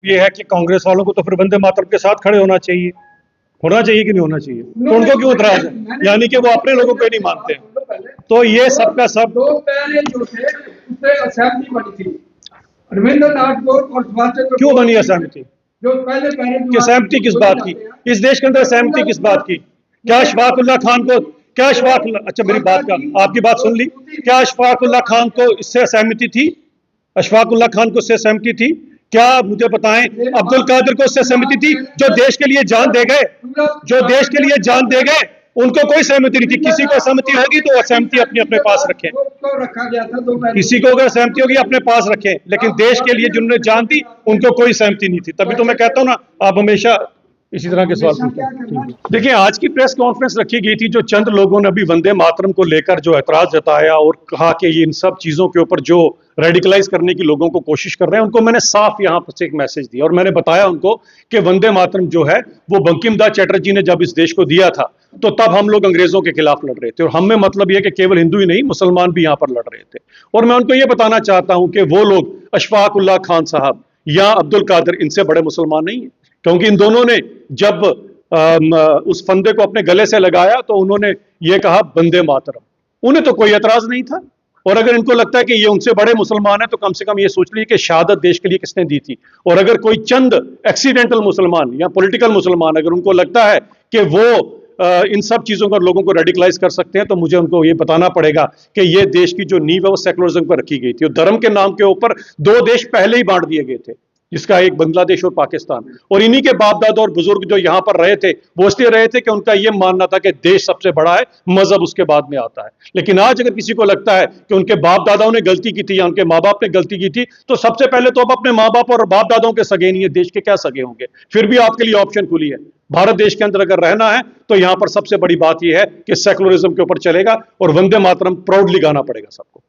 ये है कि कांग्रेस वालों को तो फिर वंदे मातरम के साथ खड़े होना चाहिए कि नहीं होना चाहिए? तो उनको क्यों इतराज है? यानी कि वो अपने लोगों को नहीं मानते। तो ये सबका सब दो पहले जो थे उससे असहमति बनी थी, रविंद्रनाथ बोस और सुभाष चंद्र क्यों बोस बनी असहमति? जो पहले पहले कि सहमति किस बात की? इस देश के अंदर सहमति किस बात की? क्या अशफाक उल्लाह खान को, क्या अशफाक, अच्छा मेरी बात का, आपकी बात सुन ली, क्या अशफाक उल्लाह खान को इससे सहमति थी? अशफाक उल्लाह खान को इससे सहमति थी? क्या मुझे बताएं, अब्दुल कादिर को इससे सहमति थी? जो देश के लिए जान दे गए, जो देश के लिए जान दे गए, उनको कोई सहमति नहीं थी। किसी को सहमति होगी तो सहमति अपने अपने पास रखें, रखा गया था दो पहले। किसी को अगर सहमति होगी अपने पास रखें, लेकिन देश के लिए जिन्होंने जान दी उनको कोई सहमति नहीं थी। तभी तो मैं कहता हूं ना, आप हमेशा इसी तरह के सवाल पूछते हैं। देखिए, आज की प्रेस कॉन्फ्रेंस रखी गई थी, जो चंद लोगों ने अभी वंदे मातरम को लेकर जो ऐतराज जताया और कहा कि ये इन सब चीजों के ऊपर जो रेडिकलाइज करने की लोगों को कोशिश कर रहे हैं, उनको मैंने साफ यहाँ पर से एक मैसेज दिया और मैंने बताया उनको कि वंदे मातरम जो है वो बंकिम दास चटर्जी ने जब इस देश को दिया था तो तब हम लोग अंग्रेजों के खिलाफ लड़ रहे थे, और हम में मतलब यह कि केवल हिंदू ही नहीं मुसलमान भी यहाँ पर लड़ रहे थे। और मैं उनको ये बताना चाहता हूं कि वो लोग अशफाक उल्लाह खान साहब या अब्दुल कादिर इनसे बड़े मुसलमान नहीं है, क्योंकि इन दोनों ने जब उस फंदे को अपने गले से लगाया तो उन्होंने ये कहा वंदे मातरम, उन्हें तो कोई एतराज नहीं था। और अगर इनको लगता है कि ये उनसे बड़े मुसलमान हैं तो कम से कम ये सोच लीजिए कि शहादत देश के लिए किसने दी थी। और अगर कोई चंद एक्सीडेंटल मुसलमान या पॉलिटिकल मुसलमान अगर उनको लगता है कि वो इन सब चीजों पर लोगों को रेडिकलाइज कर सकते हैं, तो मुझे उनको ये बताना पड़ेगा कि ये देश की जो नींव है वो सेकुलरिज्म पर रखी गई थी, और धर्म के नाम के ऊपर दो देश पहले ही बांट दिए गए थे, जिसका एक बांग्लादेश और पाकिस्तान। और इन्हीं के बाप दादा और बुजुर्ग जो यहां पर रहे थे वो इसलिए रहे थे कि उनका यह मानना था कि देश सबसे बड़ा है, मजहब उसके बाद में आता है। लेकिन आज अगर किसी को लगता है कि उनके बाप दादाओं ने गलती की थी या उनके माँ बाप ने गलती की थी, तो सबसे पहले तो अब अपने माँ बाप और बाप दादाओं के सगे नहीं है, देश के क्या सगे होंगे? फिर भी आपके लिए ऑप्शन खुली है, भारत देश के अंदर अगर रहना है तो यहां पर सबसे बड़ी बात यह है कि सेकुलरिज्म के ऊपर चलेगा और वंदे मातरम प्राउडली गाना पड़ेगा सबको।